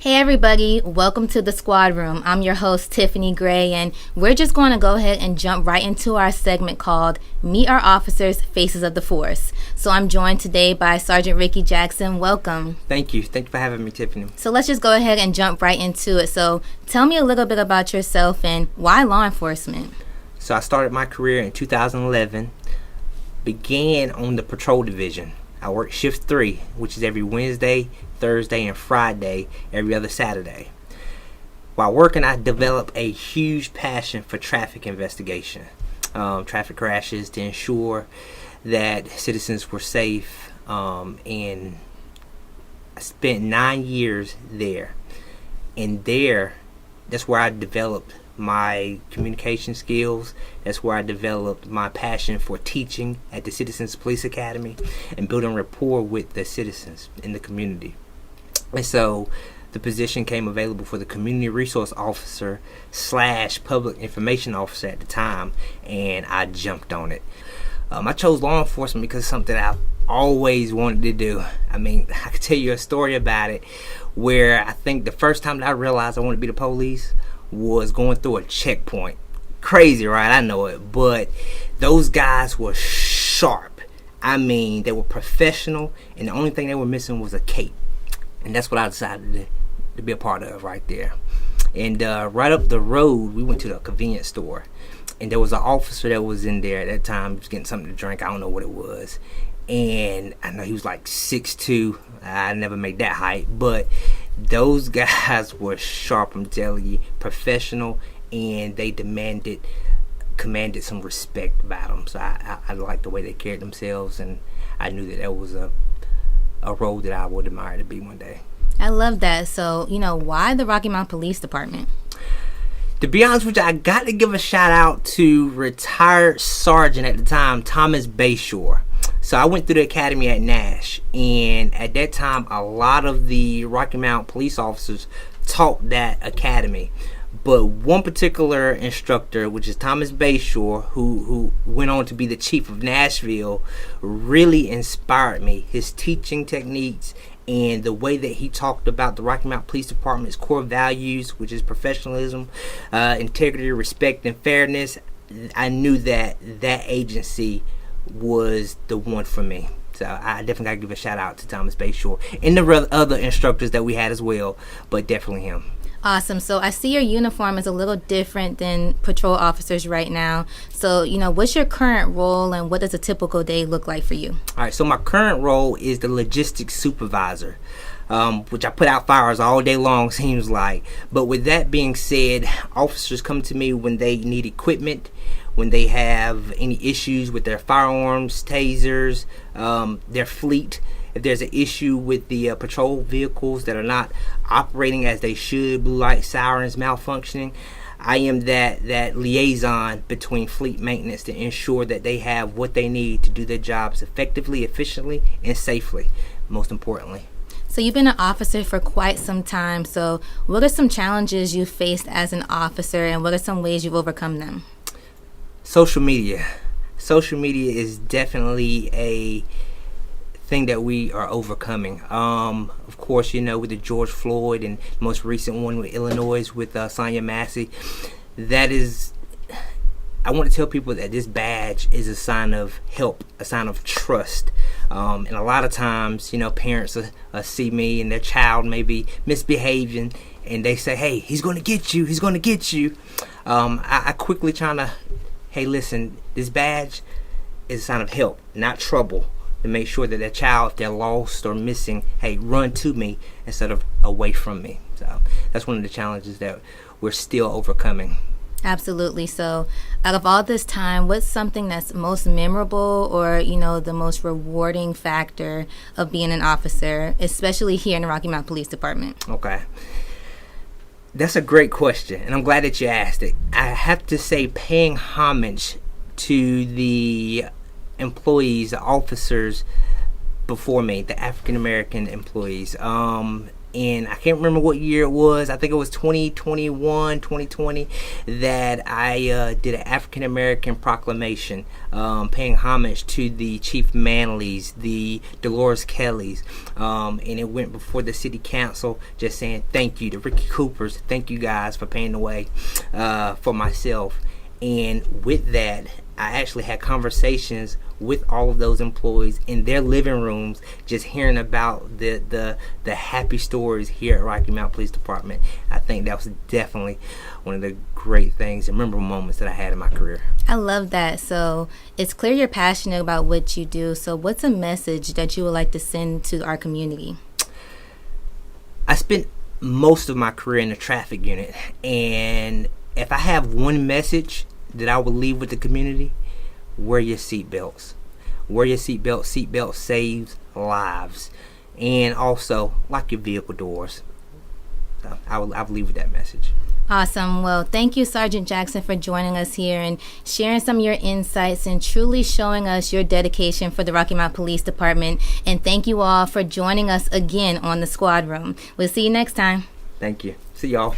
Hey everybody, welcome to the Squad Room. I'm your host Tiffany Gray, and we're just going to go ahead and jump right into our segment called Meet Our Officers, Faces of the Force. So I'm joined today by Sergeant Ricky Jackson. Welcome. Thank you for having me, Tiffany. So let's just go ahead and jump right into it. So tell me a little bit about yourself and why law enforcement? So I started my career in 2011, began on the patrol division. I worked shift 3, which is every Wednesday, Thursday, and Friday, every other Saturday. While working, I developed a huge passion for traffic investigation, traffic crashes, to ensure that citizens were safe, and I spent 9 years there. And that's where I developed my communication skills. That's where I developed my passion for teaching at the Citizens Police Academy and building rapport with the citizens in the community. And so the position came available for the community resource officer / public information officer at the time, and I jumped on it. I chose law enforcement because it's something I've always wanted to do. I mean, I could tell you a story about it where I think the first time that I realized I wanted to be the police was going through a checkpoint. Crazy, right? I know it. But those guys were sharp. I mean, they were professional, and the only thing they were missing was a cape. And that's what I decided to be a part of right there. And right up the road, we went to the convenience store. And there was an officer that was in there at that time. He was getting something to drink. I don't know what it was. And I know he was like 6'2". I never made that height. But those guys were sharp, I'm telling you, professional, and they commanded some respect about them. So I liked the way they carried themselves, and I knew that was a role that I would admire to be one day. I love that. So, why the Rocky Mount Police Department? To be honest with you, I got to give a shout out to retired sergeant at the time, Thomas Bayshore. So I went through the academy at Nash, and at that time, a lot of the Rocky Mount police officers taught that academy. But one particular instructor, which is Thomas Bayshore, who went on to be the chief of Nashville, really inspired me. His teaching techniques and the way that he talked about the Rocky Mount Police Department's core values, which is professionalism, integrity, respect, and fairness. I knew that agency was the one for me. So I definitely got to give a shout out to Thomas Bayshore and the other instructors that we had as well, but definitely him. Awesome. So I see your uniform is a little different than patrol officers right now. So, what's your current role and what does a typical day look like for you? All right. So my current role is the logistics supervisor, which I put out fires all day long, seems like. But with that being said, officers come to me when they need equipment, when they have any issues with their firearms, tasers, their fleet. If there's an issue with the patrol vehicles that are not operating as they should, blue light sirens malfunctioning, I am that liaison between fleet maintenance to ensure that they have what they need to do their jobs effectively, efficiently, and safely, most importantly. So you've been an officer for quite some time. So what are some challenges you've faced as an officer, and what are some ways you've overcome them? Social media. Social media is definitely a thing that we are overcoming. Of course, with the George Floyd and most recent one with Illinois with Sonia Massey. I want to tell people that this badge is a sign of help, a sign of trust. And a lot of times, parents see me and their child may be misbehaving, and they say, "Hey, he's going to get you. He's going to get you." I quickly trying to, hey, listen, this badge is a sign of help, not trouble. To make sure that child, if they're lost or missing, hey, run to me instead of away from me. So that's one of the challenges that we're still overcoming. Absolutely. So out of all this time, what's something that's most memorable or, the most rewarding factor of being an officer, especially here in the Rocky Mount Police Department? Okay. That's a great question, and I'm glad that you asked it. I have to say paying homage to the employees, the officers before me, the African American employees. in, I can't remember what year it was, I think it was 2021, 2020, that I did an African American proclamation paying homage to the Chief Manleys, the Dolores Kellys, and it went before the city council just saying thank you to Ricky Coopers, thank you guys for paving the way for myself. And with that, I actually had conversations with all of those employees in their living rooms, just hearing about the happy stories here at Rocky Mount Police Department. I think that was definitely one of the great things and memorable moments that I had in my career. I love that. So it's clear you're passionate about what you do. So what's a message that you would like to send to our community? I spent most of my career in the traffic unit, and if I have one message that I would leave with the community, wear your seatbelts. Wear your seatbelt. Seatbelt saves lives. And also, lock your vehicle doors. So I would leave with that message. Awesome. Well, thank you, Sergeant Jackson, for joining us here and sharing some of your insights and truly showing us your dedication for the Rocky Mount Police Department. And thank you all for joining us again on the Squad Room. We'll see you next time. Thank you. See y'all.